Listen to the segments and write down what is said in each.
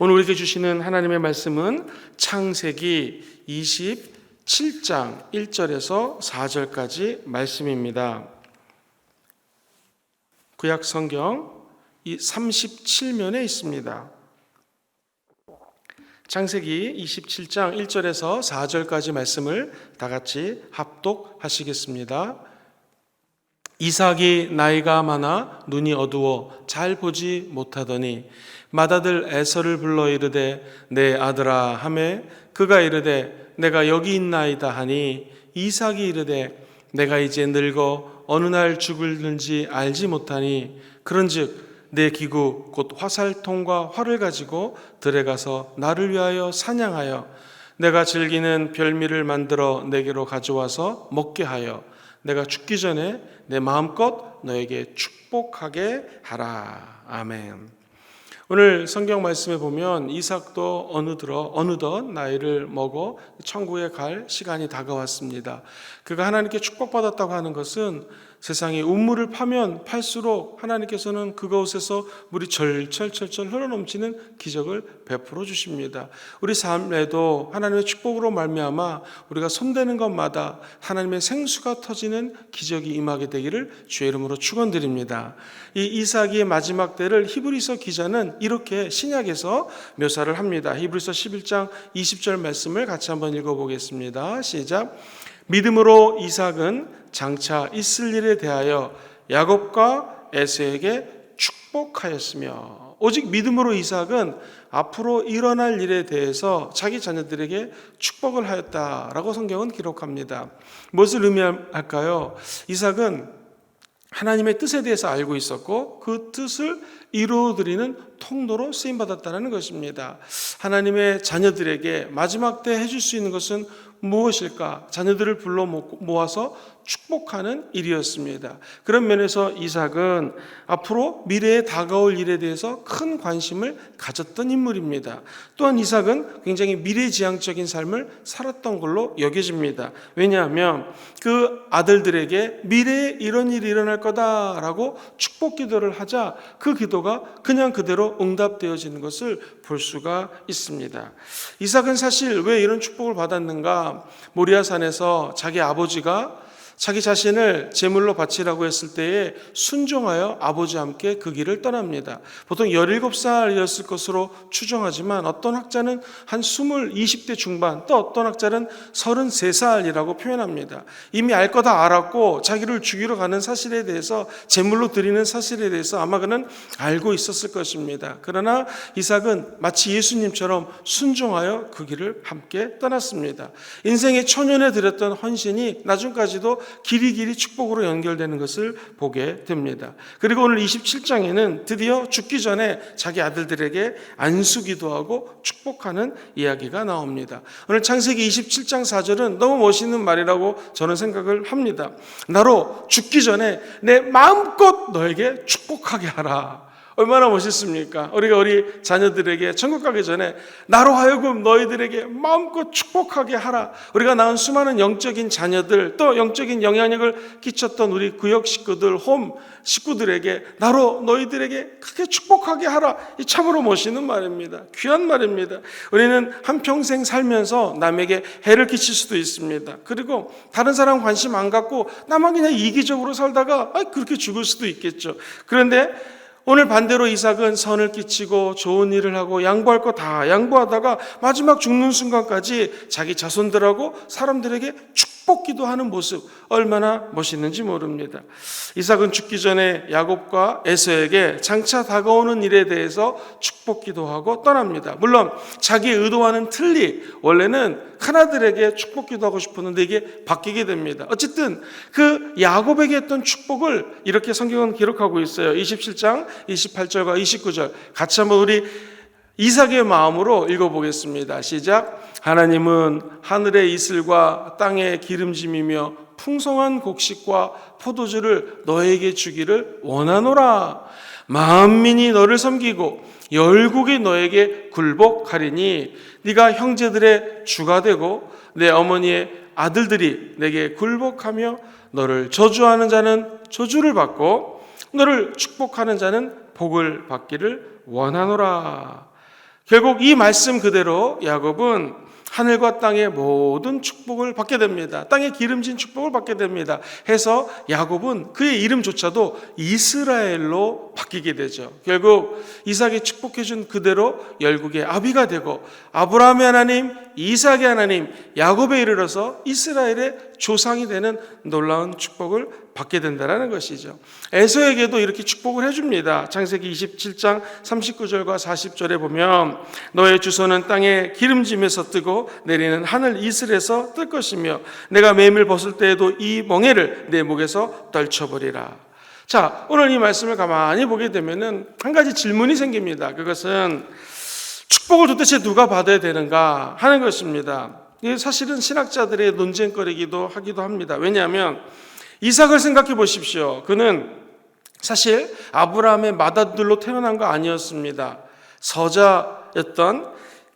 오늘 우리에게 주시는 하나님의 말씀은 창세기 27장 1절에서 4절까지 말씀입니다. 구약 성경 37면에 있습니다. 창세기 27장 1절에서 4절까지 말씀을 다 같이 합독하시겠습니다. 이삭이 나이가 많아 눈이 어두워 잘 보지 못하더니 맏아들 에서를 불러 이르되 내 아들아 하매 그가 이르되 내가 여기 있나이다 하니 이삭이 이르되 내가 이제 늙어 어느 날 죽을는지 알지 못하니 그런즉 내 기구 곧 화살통과 활을 가지고 들에 가서 나를 위하여 사냥하여 내가 즐기는 별미를 만들어 내게로 가져와서 먹게 하여 내가 죽기 전에 내 마음껏 너에게 축복하게 하라. 아멘. 오늘 성경 말씀에 보면 이삭도 어느덧 나이를 먹어 천국에 갈 시간이 다가왔습니다. 그가 하나님께 축복받았다고 하는 것은 세상에 우물을 파면 팔수록 하나님께서는 그곳에서 물이 철철철철 흘러넘치는 기적을 베풀어 주십니다. 우리 삶에도 하나님의 축복으로 말미암아 우리가 손대는 것마다 하나님의 생수가 터지는 기적이 임하게 되기를 주의 이름으로 축원드립니다. 이 이삭의 마지막 때를 히브리서 기자는 이렇게 신약에서 묘사를 합니다. 히브리서 11장 20절 말씀을 같이 한번 읽어보겠습니다. 시작. 믿음으로 이삭은 장차 있을 일에 대하여 야곱과 에서에게 축복하였으며, 오직 믿음으로 이삭은 앞으로 일어날 일에 대해서 자기 자녀들에게 축복을 하였다라고 성경은 기록합니다. 무엇을 의미할까요? 이삭은 하나님의 뜻에 대해서 알고 있었고 그 뜻을 이루어드리는 통로로 쓰임받았다는 것입니다. 하나님의 자녀들에게 마지막 때 해줄 수 있는 것은 무엇일까? 자녀들을 불러 모아서 축복하는 일이었습니다. 그런 면에서 이삭은 앞으로 미래에 다가올 일에 대해서 큰 관심을 가졌던 인물입니다. 또한 이삭은 굉장히 미래지향적인 삶을 살았던 걸로 여겨집니다. 왜냐하면 그 아들들에게 미래에 이런 일이 일어날 거다라고 축복 기도를 하자 그 기도가 그냥 그대로 응답되어지는 것을 볼 수가 있습니다. 이삭은 사실 왜 이런 축복을 받았는가? 모리아산에서 자기 아버지가 자기 자신을 제물로 바치라고 했을 때에 순종하여 아버지와 함께 그 길을 떠납니다. 보통 17살이었을 것으로 추정하지만 어떤 학자는 한 20대 중반, 또 어떤 학자는 33살이라고 표현합니다. 이미 알 거 다 알았고 자기를 죽이러 가는 사실에 대해서, 제물로 드리는 사실에 대해서 아마 그는 알고 있었을 것입니다. 그러나 이삭은 마치 예수님처럼 순종하여 그 길을 함께 떠났습니다. 인생의 초년에 드렸던 헌신이 나중까지도 길이길이 축복으로 연결되는 것을 보게 됩니다. 그리고 오늘 27장에는 드디어 죽기 전에 자기 아들들에게 안수기도 하고 축복하는 이야기가 나옵니다. 오늘 창세기 27장 4절은 너무 멋있는 말이라고 저는 생각을 합니다. 나로 죽기 전에 내 마음껏 너에게 축복하게 하라. 얼마나 멋있습니까? 우리가 우리 자녀들에게 천국 가기 전에 나로 하여금 너희들에게 마음껏 축복하게 하라. 우리가 낳은 수많은 영적인 자녀들, 또 영적인 영향력을 끼쳤던 우리 구역 식구들, 홈 식구들에게 나로 너희들에게 크게 축복하게 하라. 이 참으로 멋있는 말입니다. 귀한 말입니다. 우리는 한평생 살면서 남에게 해를 끼칠 수도 있습니다. 그리고 다른 사람 관심 안 갖고 나만 그냥 이기적으로 살다가 그렇게 죽을 수도 있겠죠. 그런데 오늘 반대로 이삭은 선을 끼치고 좋은 일을 하고 양보할 거 다 양보하다가 마지막 죽는 순간까지 자기 자손들하고 사람들에게 축복기도 하는 모습, 얼마나 멋있는지 모릅니다. 이삭은 죽기 전에 야곱과 에서에게 장차 다가오는 일에 대해서 축복기도 하고 떠납니다. 물론 자기의 의도와는 틀리 원래는 큰아들에게 축복기도 하고 싶었는데 이게 바뀌게 됩니다. 어쨌든 그 야곱에게 했던 축복을 이렇게 성경은 기록하고 있어요. 27장 28절과 29절 같이 한번 우리 이삭의 마음으로 읽어보겠습니다. 시작. 하나님은 하늘의 이슬과 땅의 기름짐이며 풍성한 곡식과 포도주를 너에게 주기를 원하노라. 만민이 너를 섬기고 열국이 너에게 굴복하리니 네가 형제들의 주가 되고 내 어머니의 아들들이 내게 굴복하며 너를 저주하는 자는 저주를 받고 너를 축복하는 자는 복을 받기를 원하노라. 결국 이 말씀 그대로 야곱은 하늘과 땅의 모든 축복을 받게 됩니다. 땅의 기름진 축복을 받게 됩니다. 해서 야곱은 그의 이름조차도 이스라엘로 바뀌게 되죠. 결국 이삭이 축복해준 그대로 열국의 아비가 되고 아브라함의 하나님, 이삭의 하나님, 야곱에 이르러서 이스라엘의 조상이 되는 놀라운 축복을 받게 된다는 것이죠. 에서에게도 이렇게 축복을 해줍니다. 창세기 27장 39절과 40절에 보면 너의 주소는 땅의 기름짐에서 뜨고 내리는 하늘 이슬에서 뜰 것이며 내가 매밀 벗을 때에도 이 멍에를 내 목에서 떨쳐버리라. 자, 오늘 이 말씀을 가만히 보게 되면은 한 가지 질문이 생깁니다. 그것은 축복을 도대체 누가 받아야 되는가 하는 것입니다. 이게 사실은 신학자들의 논쟁거리기도 하기도 합니다. 왜냐하면 이삭을 생각해 보십시오. 그는 사실 아브라함의 맏아들로 태어난 거 아니었습니다. 서자였던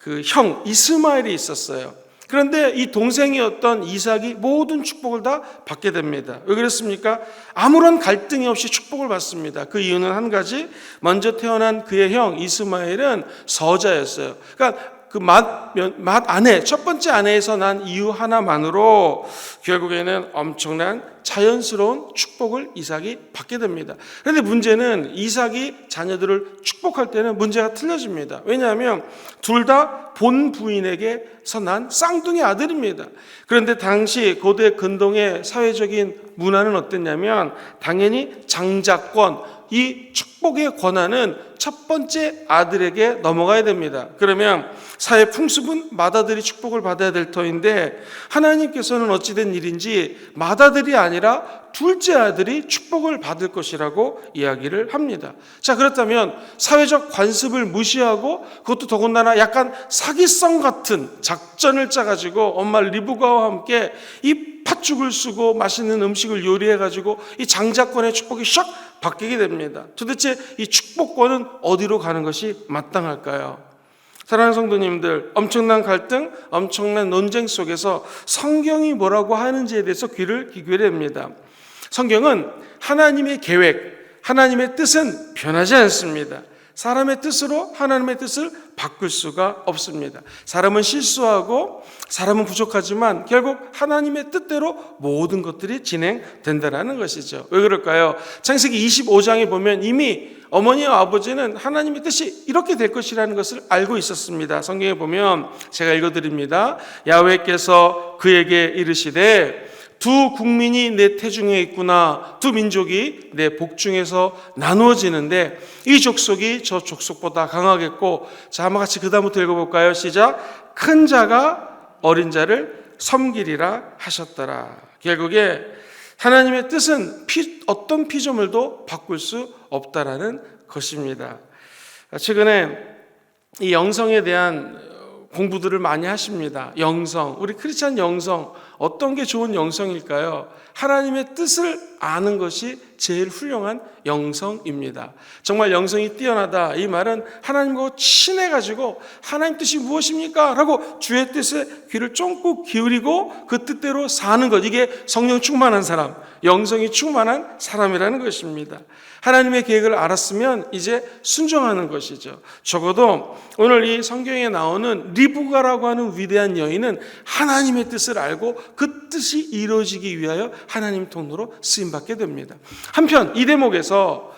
그 형 이스마엘이 있었어요. 그런데 이 동생이었던 이삭이 모든 축복을 다 받게 됩니다. 왜 그랬습니까? 아무런 갈등이 없이 축복을 받습니다. 그 이유는 한 가지, 먼저 태어난 그의 형 이스마엘은 서자였어요. 그러니까 그 맏 아내, 첫 번째 아내에서 난 이유 하나만으로 결국에는 엄청난 자연스러운 축복을 이삭이 받게 됩니다. 그런데 문제는 이삭이 자녀들을 축복할 때는 문제가 틀려집니다. 왜냐하면 둘 다 본 부인에게서 난 쌍둥이 아들입니다. 그런데 당시 고대 근동의 사회적인 문화는 어땠냐면 당연히 장자권, 이 축복의 권한은 첫 번째 아들에게 넘어가야 됩니다. 그러면 사회 풍습은 맏아들이 축복을 받아야 될 터인데 하나님께서는 어찌된 일인지 맏아들이 아니라 둘째 아들이 축복을 받을 것이라고 이야기를 합니다. 자, 그렇다면 사회적 관습을 무시하고 그것도 더군다나 약간 사기성 같은 작전을 짜가지고 엄마 리브가와 함께 이 팥죽을 쓰고 맛있는 음식을 요리해가지고 이 장자권의 축복이 샥 바뀌게 됩니다. 도대체 이 축복권은 어디로 가는 것이 마땅할까요? 사랑하는 성도님들, 엄청난 갈등, 엄청난 논쟁 속에서 성경이 뭐라고 하는지에 대해서 귀를 기울여야 됩니다. 성경은 하나님의 계획, 하나님의 뜻은 변하지 않습니다. 사람의 뜻으로 하나님의 뜻을 바꿀 수가 없습니다. 사람은 실수하고 사람은 부족하지만 결국 하나님의 뜻대로 모든 것들이 진행된다는 것이죠. 왜 그럴까요? 창세기 25장에 보면 이미 어머니와 아버지는 하나님의 뜻이 이렇게 될 것이라는 것을 알고 있었습니다. 성경에 보면 제가 읽어드립니다. 야훼께서 그에게 이르시되 두 국민이 내 태중에 있구나. 두 민족이 내 복중에서 나누어지는데 이 족속이 저 족속보다 강하겠고, 자, 한번 같이 그 다음부터 읽어볼까요? 시작. 큰 자가 어린 자를 섬기리라 하셨더라. 결국에 하나님의 뜻은 어떤 피조물도 바꿀 수 없다라는 것입니다. 최근에 이 영성에 대한 공부들을 많이 하십니다. 영성, 우리 크리스찬 영성, 어떤 게 좋은 영성일까요? 하나님의 뜻을 아는 것이 제일 훌륭한 영성입니다. 정말 영성이 뛰어나다, 이 말은 하나님과 친해가지고 하나님 뜻이 무엇입니까? 라고 주의 뜻에 귀를 쫑긋 기울이고 그 뜻대로 사는 것, 이게 성령 충만한 사람, 영성이 충만한 사람이라는 것입니다. 하나님의 계획을 알았으면 이제 순종하는 것이죠. 적어도 오늘 이 성경에 나오는 리브가라고 하는 위대한 여인은 하나님의 뜻을 알고 그 뜻이 이루어지기 위하여 하나님 통로로 쓰임받게 됩니다. 한편 이 대목에서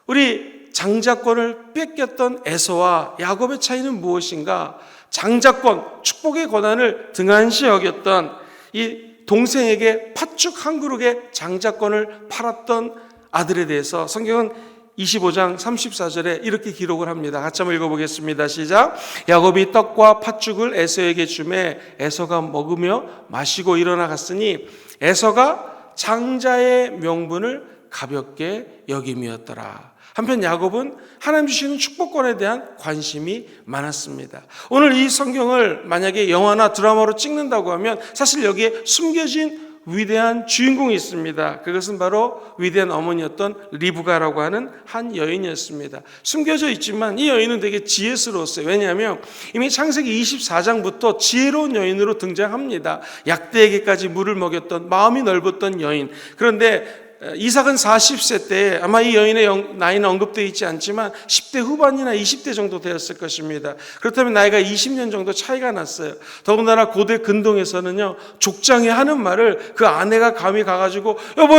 우리 장자권을 뺏겼던 에서와 야곱의 차이는 무엇인가? 장자권, 축복의 권한을 등한시 여겼던 이 동생에게 팥죽 한 그릇의 장자권을 팔았던 아들에 대해서 성경은 25장 34절에 이렇게 기록을 합니다. 같이 한번 읽어보겠습니다. 시작. 야곱이 떡과 팥죽을 에서에게 주매 에서가 먹으며 마시고 일어나 갔으니 에서가 장자의 명분을 가볍게 여김이었더라. 한편 야곱은 하나님 주시는 축복권에 대한 관심이 많았습니다. 오늘 이 성경을 만약에 영화나 드라마로 찍는다고 하면 사실 여기에 숨겨진 위대한 주인공이 있습니다. 그것은 바로 위대한 어머니였던 리브가라고 하는 한 여인이었습니다. 숨겨져 있지만 이 여인은 되게 지혜스러웠어요. 왜냐하면 이미 창세기 24장부터 지혜로운 여인으로 등장합니다. 약대에게까지 물을 먹였던, 마음이 넓었던 여인. 그런데 이삭은 40세 때 아마 이 여인의 나이는 언급되어 있지 않지만 10대 후반이나 20대 정도 되었을 것입니다. 그렇다면 나이가 20년 정도 차이가 났어요. 더군다나 고대 근동에서는요, 족장이 하는 말을 그 아내가 감히 가가지고 여보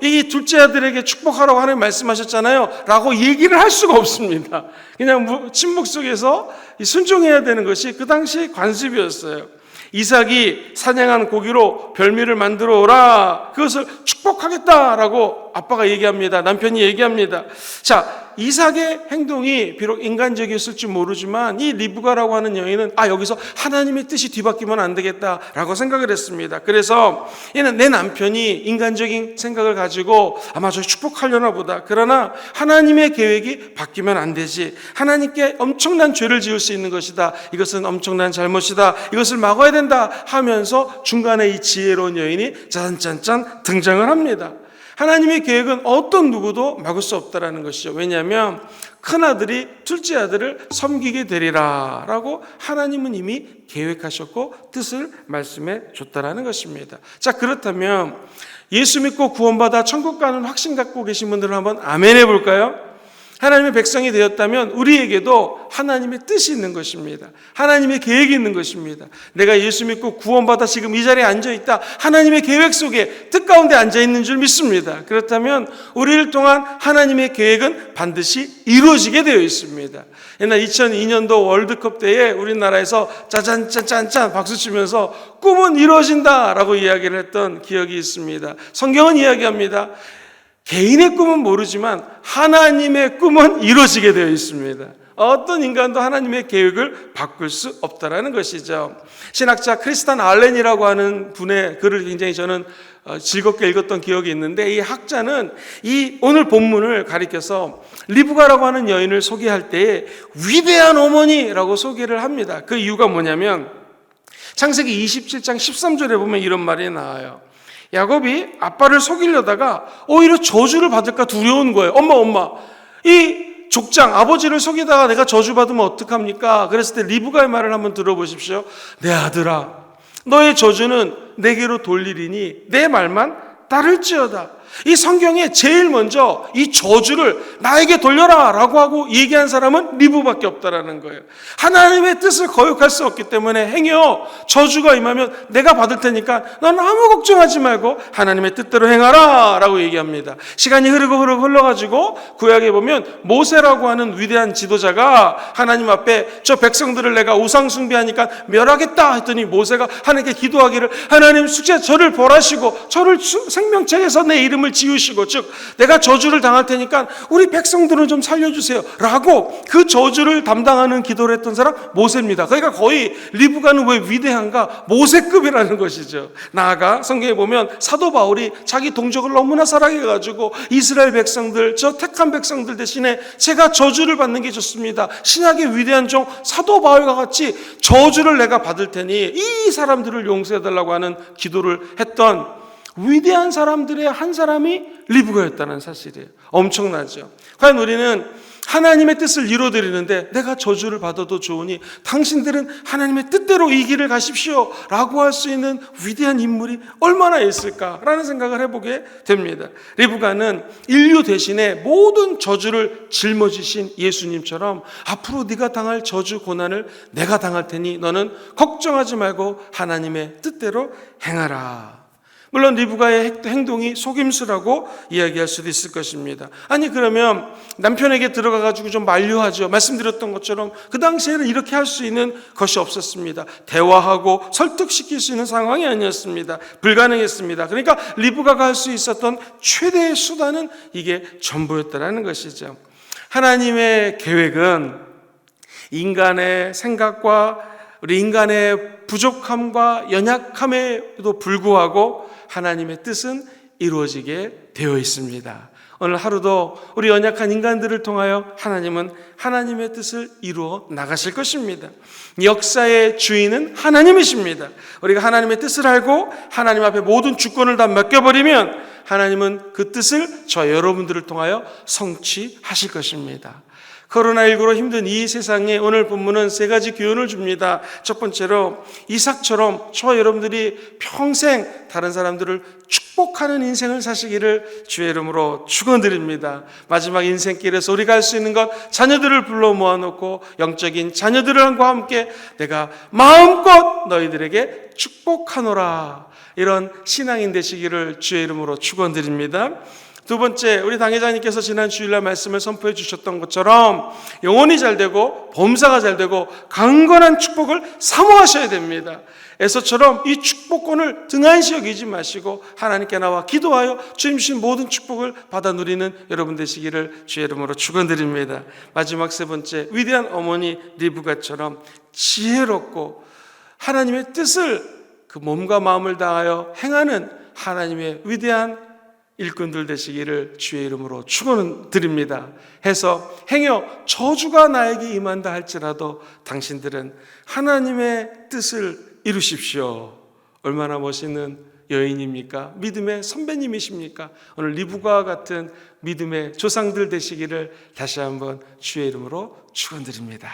이 둘째 아들에게 축복하라고 하나님 말씀하셨잖아요 라고 얘기를 할 수가 없습니다. 그냥 침묵 속에서 순종해야 되는 것이 그 당시 관습이었어요. 이삭이 사냥한 고기로 별미를 만들어 오라, 그것을 축복하겠다라고 아빠가 얘기합니다. 남편이 얘기합니다. 자, 이삭의 행동이 비록 인간적이었을지 모르지만 이 리브가라고 하는 여인은 여기서 하나님의 뜻이 뒤바뀌면 안 되겠다라고 생각을 했습니다. 그래서 얘는 내 남편이 인간적인 생각을 가지고 아마 저 축복하려나 보다. 그러나 하나님의 계획이 바뀌면 안 되지. 하나님께 엄청난 죄를 지을 수 있는 것이다. 이것은 엄청난 잘못이다. 이것을 막아야 된다 하면서 중간에 이 지혜로운 여인이 짠짠짠 등장을 합니다. 하나님의 계획은 어떤 누구도 막을 수 없다라는 것이죠. 왜냐하면 큰아들이 둘째 아들을 섬기게 되리라 라고 하나님은 이미 계획하셨고 뜻을 말씀해 줬다라는 것입니다. 자, 그렇다면 예수 믿고 구원받아 천국 가는 확신 갖고 계신 분들은 한번 아멘 해볼까요? 하나님의 백성이 되었다면 우리에게도 하나님의 뜻이 있는 것입니다. 하나님의 계획이 있는 것입니다. 내가 예수 믿고 구원받아 지금 이 자리에 앉아있다. 하나님의 계획 속에 뜻 가운데 앉아있는 줄 믿습니다. 그렇다면 우리를 통한 하나님의 계획은 반드시 이루어지게 되어 있습니다. 옛날 2002년도 월드컵 때에 우리나라에서 짜잔짠짠짠 박수치면서 꿈은 이루어진다라고 이야기를 했던 기억이 있습니다. 성경은 이야기합니다. 개인의 꿈은 모르지만 하나님의 꿈은 이루어지게 되어 있습니다. 어떤 인간도 하나님의 계획을 바꿀 수 없다라는 것이죠. 신학자 크리스탄 알렌이라고 하는 분의 글을 굉장히 저는 즐겁게 읽었던 기억이 있는데, 이 학자는 이 오늘 본문을 가리켜서 리브가라고 하는 여인을 소개할 때에 위대한 어머니라고 소개를 합니다. 그 이유가 뭐냐면 창세기 27장 13절에 보면 이런 말이 나와요. 야곱이 아빠를 속이려다가 오히려 저주를 받을까 두려운 거예요. 엄마, 이 족장 아버지를 속이다가 내가 저주받으면 어떡합니까? 그랬을 때 리브가의 말을 한번 들어보십시오. 내 아들아, 너의 저주는 내게로 돌리리니 내 말만 따를지어다. 이 성경에 제일 먼저 이 저주를 나에게 돌려라 라고 하고 얘기한 사람은 리브밖에 없다라는 거예요. 하나님의 뜻을 거역할 수 없기 때문에 행여 저주가 임하면 내가 받을 테니까 넌 아무 걱정하지 말고 하나님의 뜻대로 행하라 라고 얘기합니다. 시간이 흘러가지고 구약에 보면 모세라고 하는 위대한 지도자가 하나님 앞에 저 백성들을 내가 우상 숭배하니까 멸하겠다 했더니 모세가 하나님께 기도하기를, 하나님 숙제 저를 벌하시고 저를 생명책에서 내 이름을 지우시고, 즉 내가 저주를 당할 테니까 우리 백성들은 좀 살려주세요 라고 그 저주를 담당하는 기도를 했던 사람 모세입니다. 그러니까 거의 리브가는 왜 위대한가? 모세급이라는 것이죠. 나아가 성경에 보면 사도 바울이 자기 동족을 너무나 사랑해가지고 이스라엘 백성들, 저 택한 백성들 대신에 제가 저주를 받는 게 좋습니다. 신약의 위대한 종 사도 바울과 같이 저주를 내가 받을 테니 이 사람들을 용서해달라고 하는 기도를 했던 위대한 사람들의 한 사람이 리브가였다는 사실이에요. 엄청나죠. 과연 우리는 하나님의 뜻을 이루어드리는데 내가 저주를 받아도 좋으니 당신들은 하나님의 뜻대로 이 길을 가십시오 라고 할 수 있는 위대한 인물이 얼마나 있을까라는 생각을 해보게 됩니다. 리브가는 인류 대신에 모든 저주를 짊어지신 예수님처럼 앞으로 네가 당할 저주 고난을 내가 당할 테니 너는 걱정하지 말고 하나님의 뜻대로 행하라. 물론 리브가의 행동이 속임수라고 이야기할 수도 있을 것입니다. 아니 그러면 남편에게 들어가가지고 좀 만류하죠. 말씀드렸던 것처럼 그 당시에는 이렇게 할 수 있는 것이 없었습니다. 대화하고 설득시킬 수 있는 상황이 아니었습니다. 불가능했습니다. 그러니까 리브가가 할 수 있었던 최대의 수단은 이게 전부였다라는 것이죠. 하나님의 계획은 인간의 생각과 우리 인간의 부족함과 연약함에도 불구하고 하나님의 뜻은 이루어지게 되어 있습니다. 오늘 하루도 우리 연약한 인간들을 통하여 하나님은 하나님의 뜻을 이루어 나가실 것입니다. 역사의 주인은 하나님이십니다. 우리가 하나님의 뜻을 알고 하나님 앞에 모든 주권을 다 맡겨버리면 하나님은 그 뜻을 저 여러분들을 통하여 성취하실 것입니다. 코로나19로 힘든 이 세상에 오늘 본문은 세 가지 교훈을 줍니다. 첫 번째로 이삭처럼 저와 여러분들이 평생 다른 사람들을 축복하는 인생을 사시기를 주의 이름으로 축원드립니다. 마지막 인생길에서 우리가 할 수 있는 것, 자녀들을 불러 모아놓고 영적인 자녀들과 함께 내가 마음껏 너희들에게 축복하노라, 이런 신앙인 되시기를 주의 이름으로 축원드립니다. 두 번째, 우리 당회장님께서 지난 주일날 말씀을 선포해 주셨던 것처럼 영혼이 잘 되고 범사가 잘 되고 강건한 축복을 사모하셔야 됩니다. 에서처럼 이 축복권을 등한시 여기지 마시고 하나님께 나와 기도하여 주님 주신 모든 축복을 받아 누리는 여러분 되시기를 주의 이름으로 축원드립니다. 마지막 세 번째, 위대한 어머니 리브가처럼 지혜롭고 하나님의 뜻을 그 몸과 마음을 다하여 행하는 하나님의 위대한 일꾼들 되시기를 주의 이름으로 축원드립니다. 해서 행여 저주가 나에게 임한다 할지라도 당신들은 하나님의 뜻을 이루십시오. 얼마나 멋있는 여인입니까? 믿음의 선배님이십니까? 오늘 리브가와 같은 믿음의 조상들 되시기를 다시 한번 주의 이름으로 축원드립니다.